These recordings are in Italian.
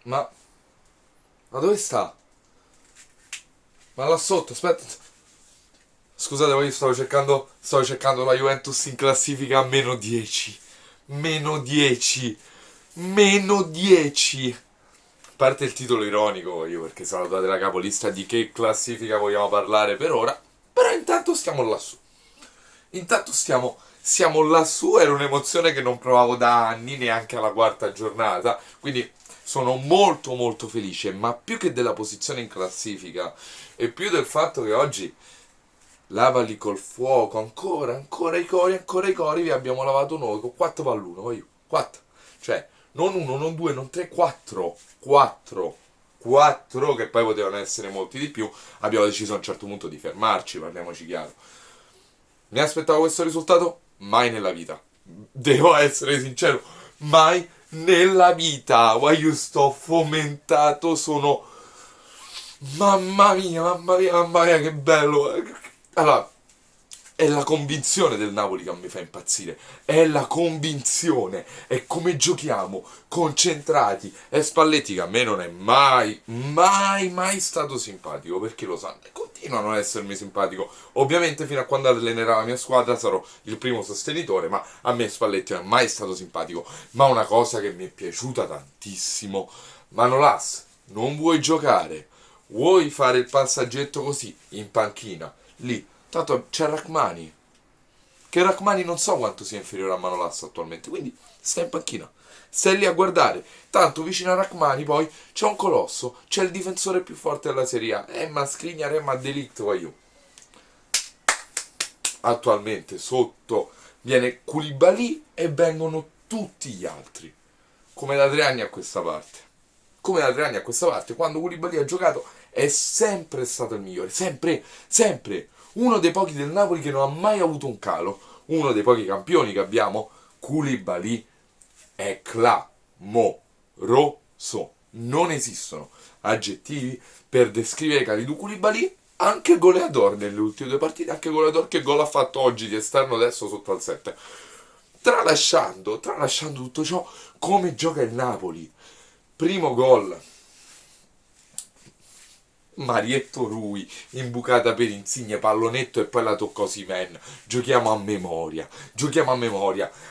Ma... Ma dove sta? Ma là sotto, aspetta. Scusate, io stavo cercando la Juventus in classifica a meno 10. Meno 10. Meno 10. A parte il titolo ironico, io perché salutate la capolista di che classifica vogliamo parlare per ora. Però intanto stiamo lassù. Intanto siamo lassù, era un'emozione che non provavo da anni, neanche alla quarta giornata, quindi sono molto molto felice, ma più che della posizione in classifica e più del fatto che oggi lavali col fuoco, ancora i cori, vi abbiamo lavato noi con 4 pall'uno, voglio, 4, cioè non uno, non due, non tre, 4, 4 che poi potevano essere molti di più, abbiamo deciso a un certo punto di fermarci, parliamoci chiaro. Mi aspettavo questo risultato? Mai nella vita. Devo essere sincero, mai nella vita. Io sto fomentato, sono... Mamma mia, che bello. Allora, è la convinzione del Napoli che mi fa impazzire. È la convinzione. È come giochiamo, concentrati. È Spalletti che a me non è mai stato simpatico, perché lo sanno. E continua a non essermi simpatico. Ovviamente fino a quando allenerà la mia squadra sarò il primo sostenitore, ma a me Spalletti non è mai stato simpatico. Ma una cosa che mi è piaciuta tantissimo. Manolas, non vuoi giocare? Vuoi fare il passaggetto così, in panchina? Lì, tanto c'è Rachmani, che Rachmani non so quanto sia inferiore a Manolas attualmente, quindi stai in panchina, stai lì a guardare, tanto vicino a Rachmani poi c'è un colosso, c'è il difensore più forte della Serie A, ma Skriniar e ma Delict, io. Attualmente sotto viene Koulibaly e vengono tutti gli altri, come da 3 anni a questa parte. Come da 3 anni a questa parte, quando Koulibaly ha giocato è sempre stato il migliore, sempre. Uno dei pochi del Napoli che non ha mai avuto un calo, uno dei pochi campioni che abbiamo, Koulibaly è clamoroso. Non esistono aggettivi per descrivere Kalidou Koulibaly, anche goleador nelle ultime 2 partite, anche goleador. Che gol ha fatto oggi di esterno adesso sotto al 7. Tralasciando tutto ciò, come gioca il Napoli. Primo gol, Marietto Rui, imbucata per Insigne, pallonetto e poi la toccò Osimhen. Giochiamo a memoria,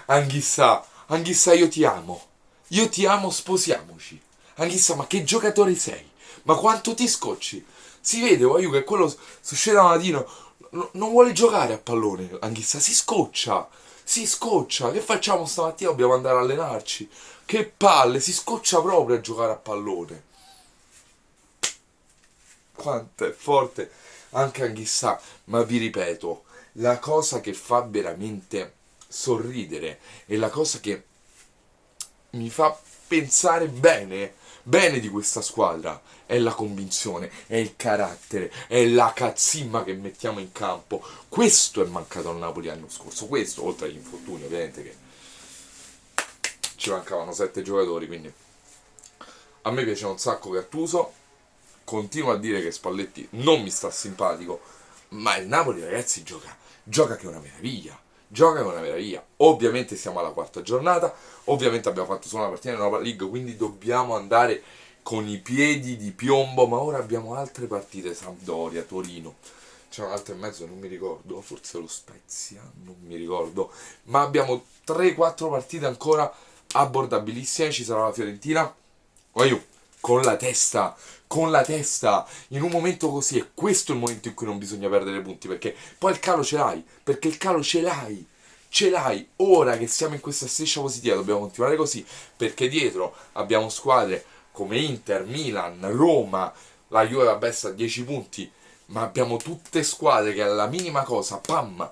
Anghissà, io ti amo, sposiamoci. Anghissà, ma che giocatore sei? Ma quanto ti scocci? Si vede, voglio che quello succede da mattino, non vuole giocare a pallone, Anghissà, si scoccia, che facciamo stamattina? Dobbiamo andare a allenarci. Che palle, si scoccia proprio a giocare a pallone. Quanto è forte anche Anghissà, ma vi ripeto, la cosa che fa veramente sorridere e la cosa che mi fa pensare bene di questa squadra è la convinzione, è il carattere, è la cazzimma che mettiamo in campo. Questo è mancato al Napoli l'anno scorso, questo, oltre agli infortuni ovviamente, che ci mancavano 7 giocatori, quindi a me piace un sacco Gattuso. Continuo a dire che Spalletti non mi sta simpatico, ma il Napoli, ragazzi, gioca che è una meraviglia. Gioca che è una meraviglia. Ovviamente siamo alla quarta giornata, ovviamente abbiamo fatto solo una partita in Europa League, quindi dobbiamo andare con i piedi di piombo, ma ora abbiamo altre partite, Sampdoria, Torino. C'è un'altra in mezzo, non mi ricordo, forse lo Spezia, non mi ricordo, ma abbiamo 3-4 partite ancora abbordabilissime, ci sarà la Fiorentina. Voglio con la testa, in un momento così, è questo il momento in cui non bisogna perdere punti, perché poi il calo ce l'hai, perché il calo ce l'hai, ora che siamo in questa striscia positiva dobbiamo continuare così, perché dietro abbiamo squadre come Inter, Milan, Roma, la Juve vabbè sta a 10 punti, ma abbiamo tutte squadre che alla minima cosa, pam,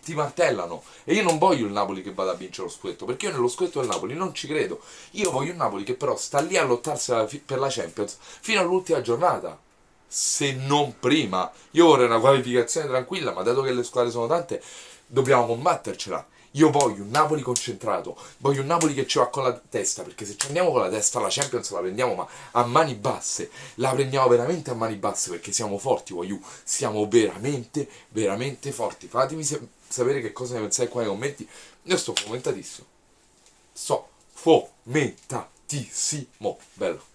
ti martellano. E io non voglio il Napoli che vada a vincere lo scudetto, perché io nello scudetto del Napoli non ci credo. Io voglio un Napoli che però sta lì a lottarsi per la Champions fino all'ultima giornata, se non prima. Io vorrei una qualificazione tranquilla, ma dato che le squadre sono tante, dobbiamo combattercela. Io voglio un Napoli concentrato, voglio un Napoli che ci va con la testa, perché se ci andiamo con la testa la Champions la prendiamo, ma a mani basse, la prendiamo veramente a mani basse, perché siamo forti, voglio, siamo veramente forti. Fatemi sapere che cosa ne pensate qua nei commenti. Io sto fomentatissimo, sto fomentatissimo. fortissimo, bello.